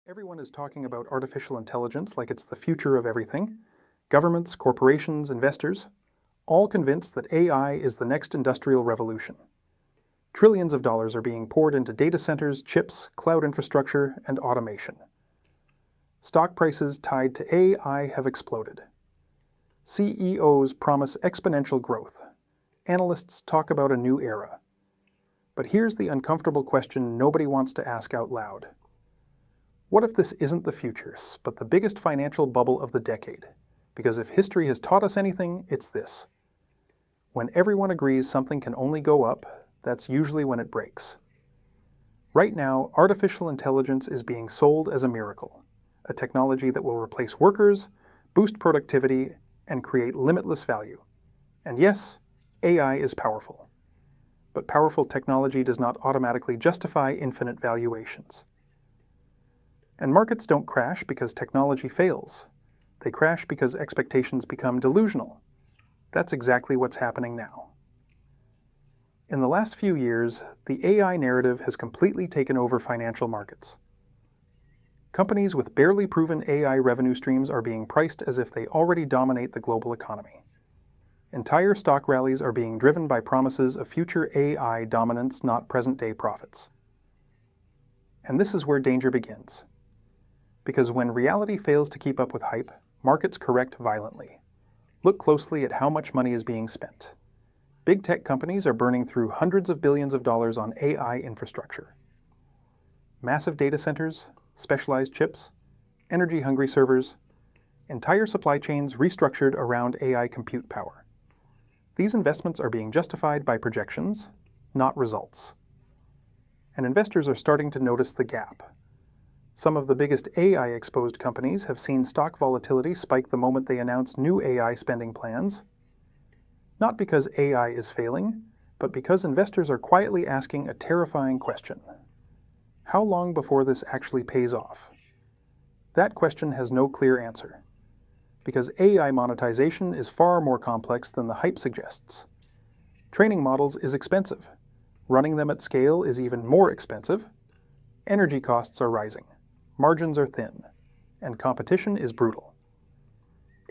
Everyone is talking about artificial intelligence like it's the future of everything. Governments, corporations, investors, all convinced that AI is the next industrial revolution. Trillions of dollars are being poured into data centers, chips, cloud infrastructure, and automation. Stock prices tied to AI have exploded. CEOs promise exponential growth. Analysts talk about a new era. But here's the uncomfortable question nobody wants to ask out loud. What if this isn't the future, but the biggest financial bubble of the decade? Because if history has taught us anything, it's this. When everyone agrees something can only go up, that's usually when it breaks. Right now, artificial intelligence is being sold as a miracle, a technology that will replace workers, boost productivity, and create limitless value. And yes, AI is powerful. But powerful technology does not automatically justify infinite valuations. And markets don't crash because technology fails. They crash because expectations become delusional. That's exactly what's happening now. In the last few years, the AI narrative has completely taken over financial markets. Companies with barely proven AI revenue streams are being priced as if they already dominate the global economy. Entire stock rallies are being driven by promises of future AI dominance, not present-day profits. And this is where danger begins. Because when reality fails to keep up with hype, markets correct violently. Look closely at how much money is being spent. Big tech companies are burning through hundreds of billions of dollars on AI infrastructure. Massive data centers, specialized chips, energy-hungry servers, entire supply chains restructured around AI compute power. These investments are being justified by projections, not results. And investors are starting to notice the gap. Some of the biggest AI-exposed companies have seen stock volatility spike the moment they announce new AI spending plans. Not because AI is failing, but because investors are quietly asking a terrifying question. How long before this actually pays off? That question has no clear answer. Because AI monetization is far more complex than the hype suggests. Training models is expensive. Running them at scale is even more expensive. Energy costs are rising. Margins are thin, and competition is brutal.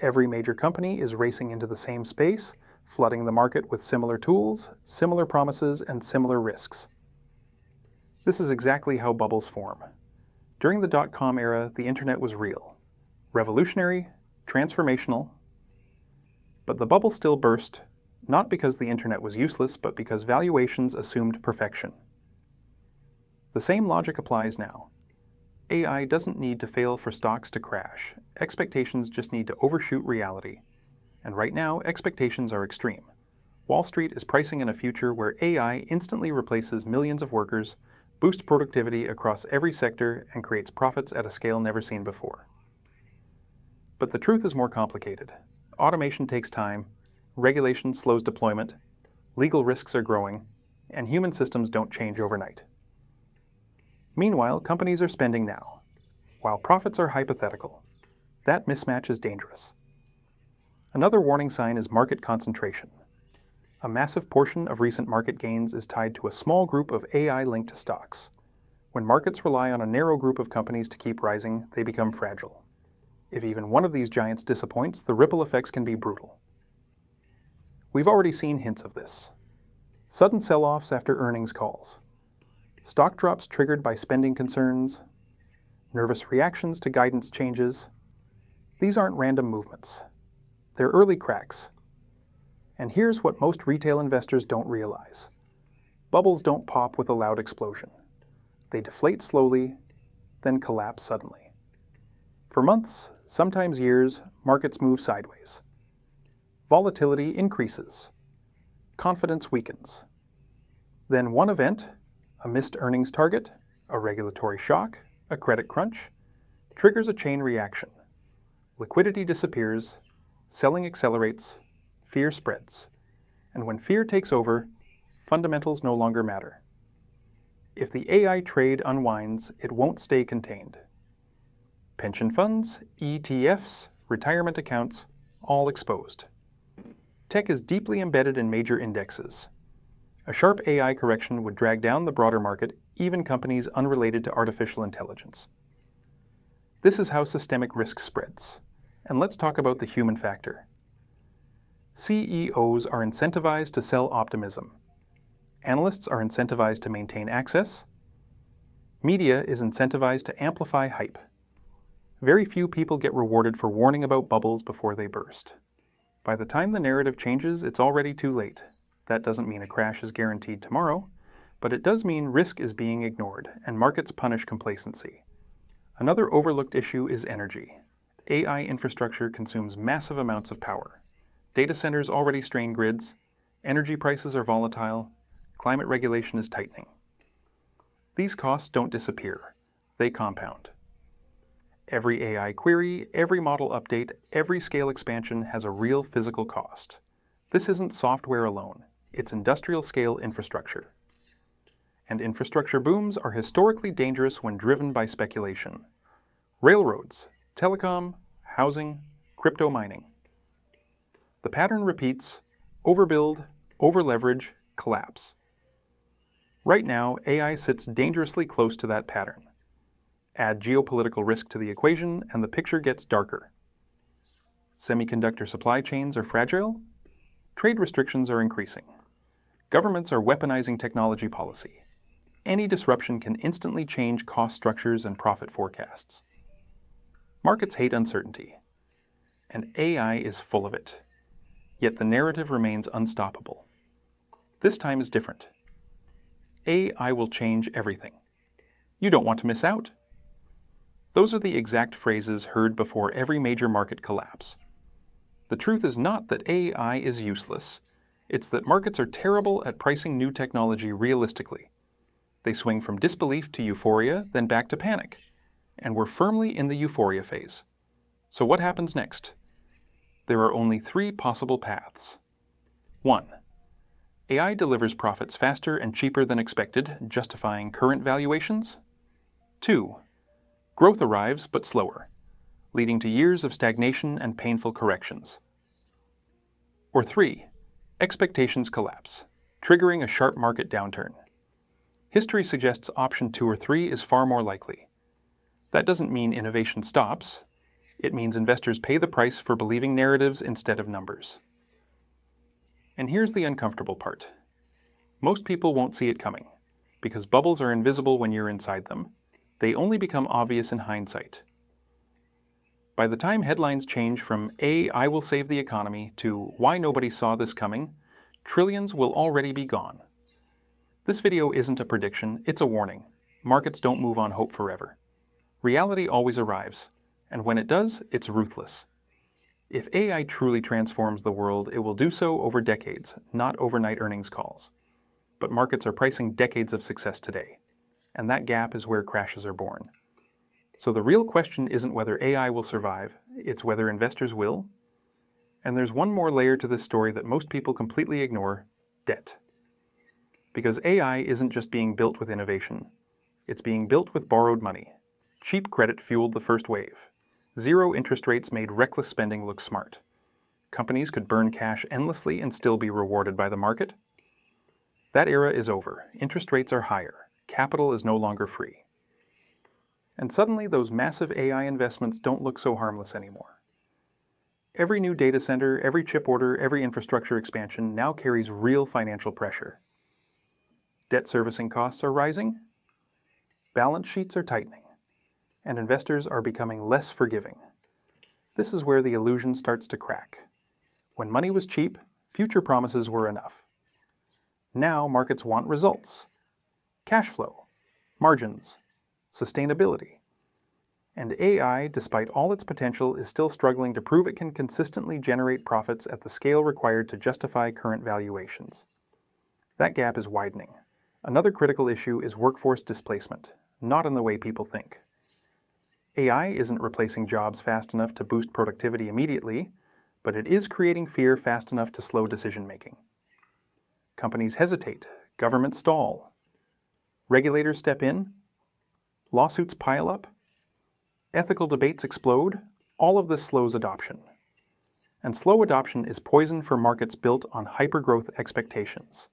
Every major company is racing into the same space, flooding the market with similar tools, similar promises, and similar risks. This is exactly how bubbles form. During the dot-com era, the internet was real, revolutionary, transformational. But the bubble still burst, not because the internet was useless, but because valuations assumed perfection. The same logic applies now. AI doesn't need to fail for stocks to crash. Expectations just need to overshoot reality. And right now, expectations are extreme. Wall Street is pricing in a future where AI instantly replaces millions of workers, boosts productivity across every sector, and creates profits at a scale never seen before. But the truth is more complicated. Automation takes time, regulation slows deployment, legal risks are growing, and human systems don't change overnight. Meanwhile, companies are spending now, while profits are hypothetical. That mismatch is dangerous. Another warning sign is market concentration. A massive portion of recent market gains is tied to a small group of AI-linked stocks. When markets rely on a narrow group of companies to keep rising, they become fragile. If even one of these giants disappoints, the ripple effects can be brutal. We've already seen hints of this. Sudden sell-offs after earnings calls. Stock drops triggered by spending concerns, nervous reactions to guidance changes. These aren't random movements. They're early cracks. And here's what most retail investors don't realize. Bubbles don't pop with a loud explosion. They deflate slowly, then collapse suddenly. For months, sometimes years, markets move sideways. Volatility increases. Confidence weakens. Then one event, a missed earnings target, a regulatory shock, a credit crunch, triggers a chain reaction. Liquidity disappears, selling accelerates, fear spreads. And when fear takes over, fundamentals no longer matter. If the AI trade unwinds, it won't stay contained. Pension funds, ETFs, retirement accounts, all exposed. Tech is deeply embedded in major indexes. A sharp AI correction would drag down the broader market, even companies unrelated to artificial intelligence. This is how systemic risk spreads. And let's talk about the human factor. CEOs are incentivized to sell optimism. Analysts are incentivized to maintain access. Media is incentivized to amplify hype. Very few people get rewarded for warning about bubbles before they burst. By the time the narrative changes, it's already too late. That doesn't mean a crash is guaranteed tomorrow, but it does mean risk is being ignored and markets punish complacency. Another overlooked issue is energy. AI infrastructure consumes massive amounts of power. Data centers already strain grids, energy prices are volatile, climate regulation is tightening. These costs don't disappear, they compound. Every AI query, every model update, every scale expansion has a real physical cost. This isn't software alone, it's industrial-scale infrastructure. And infrastructure booms are historically dangerous when driven by speculation. Railroads, telecom, housing, crypto mining. The pattern repeats: overbuild, overleverage, collapse. Right now, AI sits dangerously close to that pattern. Add geopolitical risk to the equation, and the picture gets darker. Semiconductor supply chains are fragile. Trade restrictions are increasing. Governments are weaponizing technology policy. Any disruption can instantly change cost structures and profit forecasts. Markets hate uncertainty, and AI is full of it. Yet the narrative remains unstoppable. This time is different. AI will change everything. You don't want to miss out. Those are the exact phrases heard before every major market collapse. The truth is not that AI is useless. It's that markets are terrible at pricing new technology realistically. They swing from disbelief to euphoria, then back to panic. And we're firmly in the euphoria phase. So what happens next? There are only three possible paths. 1. AI delivers profits faster and cheaper than expected, justifying current valuations. 2. Growth arrives but slower, leading to years of stagnation and painful corrections. Or 3. Expectations collapse, triggering a sharp market downturn. History suggests option 2 or 3 is far more likely. That doesn't mean innovation stops. It means investors pay the price for believing narratives instead of numbers. And here's the uncomfortable part. Most people won't see it coming, because bubbles are invisible when you're inside them. They only become obvious in hindsight. By the time headlines change from "I will save the economy" to "Why nobody saw this coming," trillions will already be gone. This video isn't a prediction, it's a warning. Markets don't move on hope forever. Reality always arrives, and when it does, it's ruthless. If AI truly transforms the world, it will do so over decades, not overnight earnings calls. But markets are pricing decades of success today, and that gap is where crashes are born. So the real question isn't whether AI will survive, it's whether investors will. And there's one more layer to this story that most people completely ignore: debt. Because AI isn't just being built with innovation, it's being built with borrowed money. Cheap credit fueled the first wave. Zero interest rates made reckless spending look smart. Companies could burn cash endlessly and still be rewarded by the market. That era is over. Interest rates are higher. Capital is no longer free. And suddenly those massive AI investments don't look so harmless anymore. Every new data center, every chip order, every infrastructure expansion now carries real financial pressure. Debt servicing costs are rising. Balance sheets are tightening. And investors are becoming less forgiving. This is where the illusion starts to crack. When money was cheap, future promises were enough. Now markets want results: cash flow, margins, sustainability. And AI, despite all its potential, is still struggling to prove it can consistently generate profits at the scale required to justify current valuations. That gap is widening. Another critical issue is workforce displacement, not in the way people think. AI isn't replacing jobs fast enough to boost productivity immediately, but it is creating fear fast enough to slow decision-making. Companies hesitate, governments stall, regulators step in, lawsuits pile up, ethical debates explode. All of this slows adoption. And slow adoption is poison for markets built on hypergrowth expectations.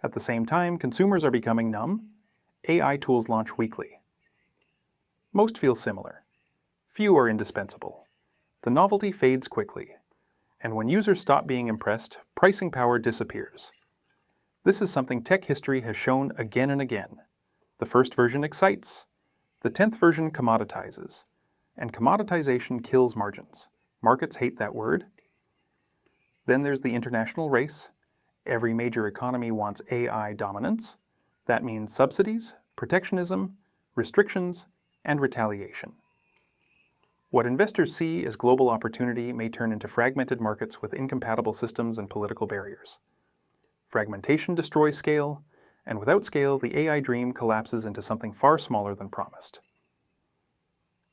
At the same time, consumers are becoming numb. AI tools launch weekly. Most feel similar. few are indispensable. The novelty fades quickly, and when users stop being impressed, pricing power disappears. This is something tech history has shown again and again. The first version excites, the 10th version commoditizes, and commoditization kills margins. Markets hate that word. Then there's the international race. Every major economy wants AI dominance. That means subsidies, protectionism, restrictions, and retaliation. What investors see as global opportunity may turn into fragmented markets with incompatible systems and political barriers. Fragmentation destroys scale, and without scale, the AI dream collapses into something far smaller than promised.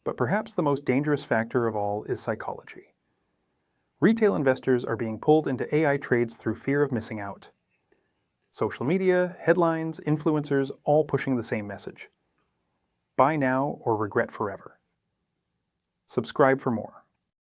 But perhaps the most dangerous factor of all is psychology. Retail investors are being pulled into AI trades through fear of missing out. Social media, headlines, influencers, all pushing the same message. Buy now or regret forever. Subscribe for more.